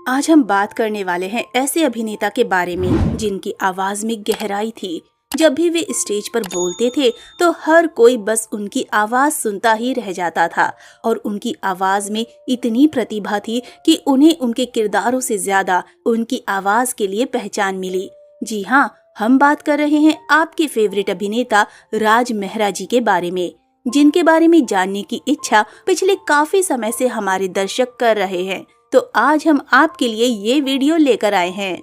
आज हम बात करने वाले हैं ऐसे अभिनेता के बारे में जिनकी आवाज में गहराई थी। जब भी वे स्टेज पर बोलते थे तो हर कोई बस उनकी आवाज सुनता ही रह जाता था और उनकी आवाज में इतनी प्रतिभा थी कि उन्हें उनके किरदारों से ज्यादा उनकी आवाज के लिए पहचान मिली। जी हाँ, हम बात कर रहे हैं आपके फेवरेट अभिनेता राज मेहरा जी के बारे में, जिनके बारे में जानने की इच्छा पिछले काफी समय से हमारे दर्शक कर रहे हैं। तो आज हम आपके लिए ये वीडियो लेकर आए हैं।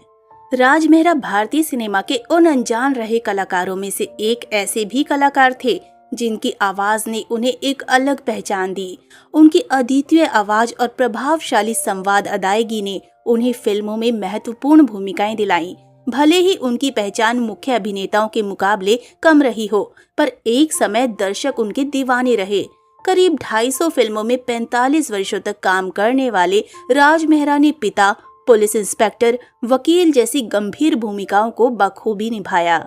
राज मेहरा भारतीय सिनेमा के उन अनजान रहे कलाकारों में से एक ऐसे भी कलाकार थे जिनकी आवाज ने उन्हें एक अलग पहचान दी। उनकी अद्वितीय आवाज और प्रभावशाली संवाद अदायगी ने उन्हें फिल्मों में महत्वपूर्ण भूमिकाएं दिलाईं। भले ही उनकी पहचान मुख्य अभिनेताओं के मुकाबले कम रही हो, पर एक समय दर्शक उनके दीवाने रहे। करीब 250 फिल्मों में 45 वर्षों तक काम करने वाले राज मेहरा ने पिता, पुलिस इंस्पेक्टर, वकील जैसी गंभीर भूमिकाओं को बखूबी निभाया।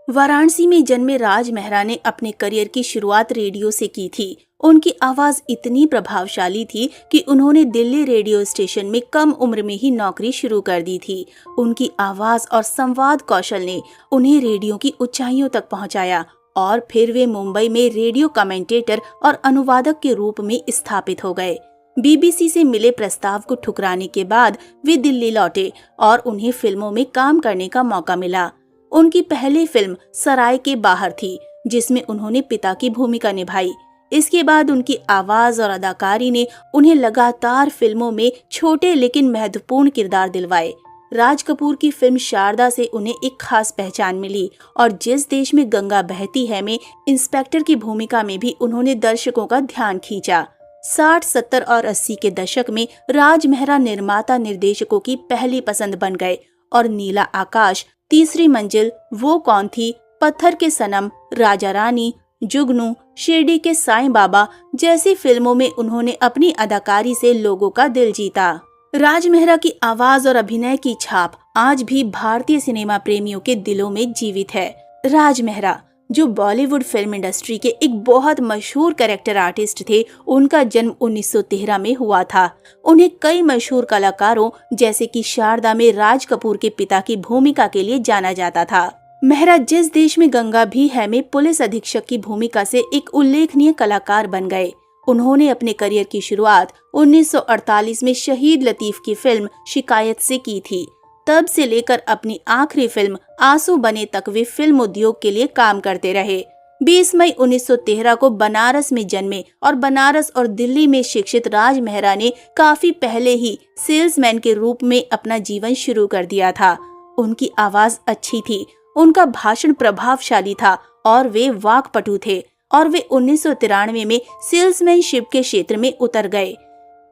वाराणसी में जन्मे राज मेहरा ने अपने करियर की शुरुआत रेडियो से की थी। उनकी आवाज इतनी प्रभावशाली थी कि उन्होंने दिल्ली रेडियो स्टेशन में कम उम्र में ही नौकरी शुरू कर दी थी। उनकी आवाज और संवाद कौशल ने उन्हें रेडियो की ऊंचाइयों तक पहुंचाया और फिर वे मुंबई में रेडियो कमेंटेटर और अनुवादक के रूप में स्थापित हो गए। बीबीसी से मिले प्रस्ताव को ठुकराने के बाद वे दिल्ली लौटे और उन्हें फिल्मों में काम करने का मौका मिला। उनकी पहली फिल्म सराय के बाहर थी, जिसमें उन्होंने पिता की भूमिका निभाई। इसके बाद उनकी आवाज और अदाकारी ने उन्हें लगातार फिल्मों में छोटे लेकिन महत्वपूर्ण किरदार दिलवाए। राज कपूर की फिल्म शारदा से उन्हें एक खास पहचान मिली और जिस देश में गंगा बहती है में इंस्पेक्टर की भूमिका में भी उन्होंने दर्शकों का ध्यान खींचा। 60, 70 और 80 के दशक में राज मेहरा निर्माता निर्देशकों की पहली पसंद बन गए और नीला आकाश, तीसरी मंजिल, वो कौन थी, पत्थर के सनम, राजा रानी, जुगनू, शिरडी के साईं बाबा जैसी फिल्मों में उन्होंने अपनी अदाकारी से लोगों का दिल जीता। राज मेहरा की आवाज और अभिनय की छाप आज भी भारतीय सिनेमा प्रेमियों के दिलों में जीवित है। राज मेहरा, जो बॉलीवुड फिल्म इंडस्ट्री के एक बहुत मशहूर कैरेक्टर आर्टिस्ट थे, उनका जन्म 1913 में हुआ था। उन्हें कई मशहूर कलाकारों जैसे कि शारदा में राज कपूर के पिता की भूमिका के लिए जाना जाता था। मेहरा जिस देश में गंगा भी है में पुलिस अधीक्षक की भूमिका से एक उल्लेखनीय कलाकार बन गए। उन्होंने अपने करियर की शुरुआत 1948 में शहीद लतीफ की फिल्म शिकायत से की थी। तब से लेकर अपनी आखिरी फिल्म आंसू बने तक वे फिल्म उद्योग के लिए काम करते रहे। 20 मई 1913 को बनारस में जन्मे और बनारस और दिल्ली में शिक्षित राज मेहरा ने काफी पहले ही सेल्समैन के रूप में अपना जीवन शुरू कर दिया था। उनकी आवाज अच्छी थी, उनका भाषण प्रभावशाली था और वे वाक्पटु थे और वे 1993 में सेल्समैनशिप के क्षेत्र में उतर गए।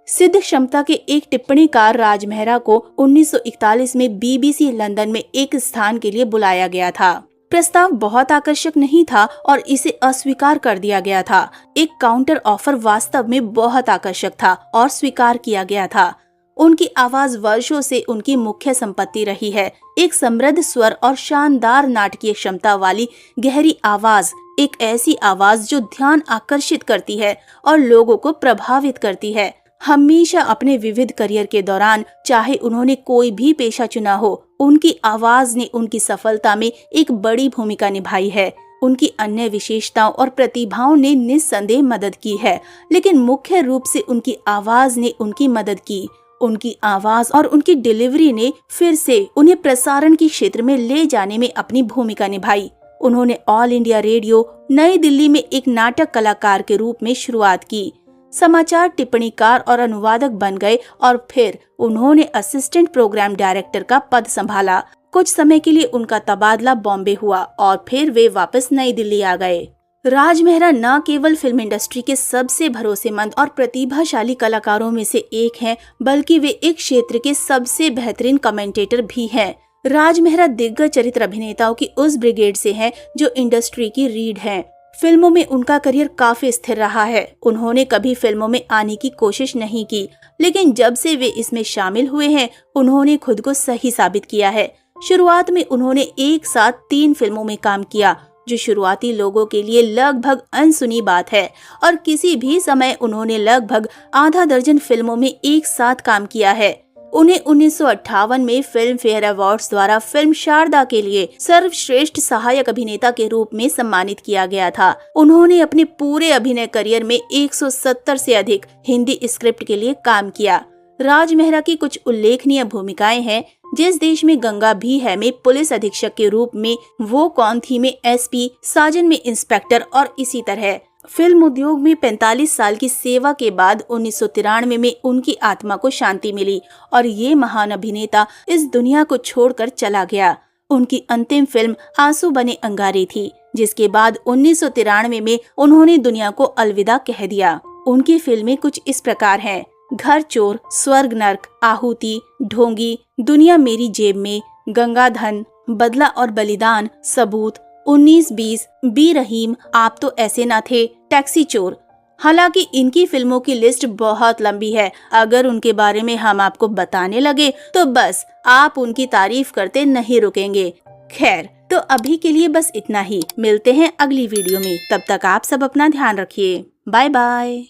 सिद्ध क्षमता के एक टिप्पणीकार राज मेहरा को 1941 में बीबीसी लंदन में एक स्थान के लिए बुलाया गया था। प्रस्ताव बहुत आकर्षक नहीं था और इसे अस्वीकार कर दिया गया था। एक काउंटर ऑफर वास्तव में बहुत आकर्षक था और स्वीकार किया गया था। उनकी आवाज वर्षों से उनकी मुख्य संपत्ति रही है। एक समृद्ध स्वर और शानदार नाटकीय क्षमता वाली गहरी आवाज, एक ऐसी आवाज जो ध्यान आकर्षित करती है और लोगों को प्रभावित करती है। हमेशा अपने विविध करियर के दौरान, चाहे उन्होंने कोई भी पेशा चुना हो, उनकी आवाज ने उनकी सफलता में एक बड़ी भूमिका निभाई है। उनकी अन्य विशेषताओं और प्रतिभाओं ने निस्संदेह मदद की है, लेकिन मुख्य रूप से उनकी आवाज ने उनकी मदद की। उनकी आवाज और उनकी डिलीवरी ने फिर से उन्हें प्रसारण के क्षेत्र में ले जाने में अपनी भूमिका निभाई। उन्होंने ऑल इंडिया रेडियो, नई दिल्ली में एक नाटक कलाकार के रूप में शुरुआत की। समाचार टिप्पणीकार और अनुवादक बन गए और फिर उन्होंने असिस्टेंट प्रोग्राम डायरेक्टर का पद संभाला। कुछ समय के लिए उनका तबादला बॉम्बे हुआ और फिर वे वापस नई दिल्ली आ गए। राज मेहरा न केवल फिल्म इंडस्ट्री के सबसे भरोसेमंद और प्रतिभाशाली कलाकारों में से एक हैं, बल्कि वे एक क्षेत्र के सबसे बेहतरीन कमेंटेटर भी हैं। राज मेहरा दिग्गज चरित्र अभिनेताओं की उस ब्रिगेड से हैं जो इंडस्ट्री की रीढ़ हैं। फिल्मों में उनका करियर काफी स्थिर रहा है। उन्होंने कभी फिल्मों में आने की कोशिश नहीं की, लेकिन जब से वे इसमें शामिल हुए हैं, उन्होंने खुद को सही साबित किया है। शुरुआत में उन्होंने एक साथ 3 फिल्मों में काम किया, जो शुरुआती लोगों के लिए लगभग अनसुनी बात है, और किसी भी समय उन्होंने लगभग आधा दर्जन फिल्मों में एक साथ काम किया है। उन्हें 1958 में फिल्म फेयर अवार्ड्स द्वारा फिल्म शारदा के लिए सर्वश्रेष्ठ सहायक अभिनेता के रूप में सम्मानित किया गया था। उन्होंने अपने पूरे अभिनय करियर में 170 से अधिक हिंदी स्क्रिप्ट के लिए काम किया। राज मेहरा की कुछ उल्लेखनीय भूमिकाएं हैं। जिस देश में गंगा भी है में पुलिस अधीक्षक के रूप में, वो कौन थी में एसपी, साजन में इंस्पेक्टर और इसी तरह। फिल्म उद्योग में 45 साल की सेवा के बाद 1993 में उनकी आत्मा को शांति मिली और ये महान अभिनेता इस दुनिया को छोड़कर चला गया। उनकी अंतिम फिल्म आंसू बने अंगारे थी, जिसके बाद 1993 में उन्होंने दुनिया को अलविदा कह दिया। उनकी फिल्में कुछ इस प्रकार हैं: घर चोर, स्वर्ग नर्क, आहुति, ढोंगी, दुनिया मेरी जेब में, गंगाधन, बदला और बलिदान, सबूत, 1920, बी रहीम, आप तो ऐसे ना थे, टैक्सी चोर। हालांकि इनकी फिल्मों की लिस्ट बहुत लंबी है। अगर उनके बारे में हम आपको बताने लगे तो बस आप उनकी तारीफ करते नहीं रुकेंगे। खैर, तो अभी के लिए बस इतना ही। मिलते हैं अगली वीडियो में। तब तक आप सब अपना ध्यान रखिए। Bye bye.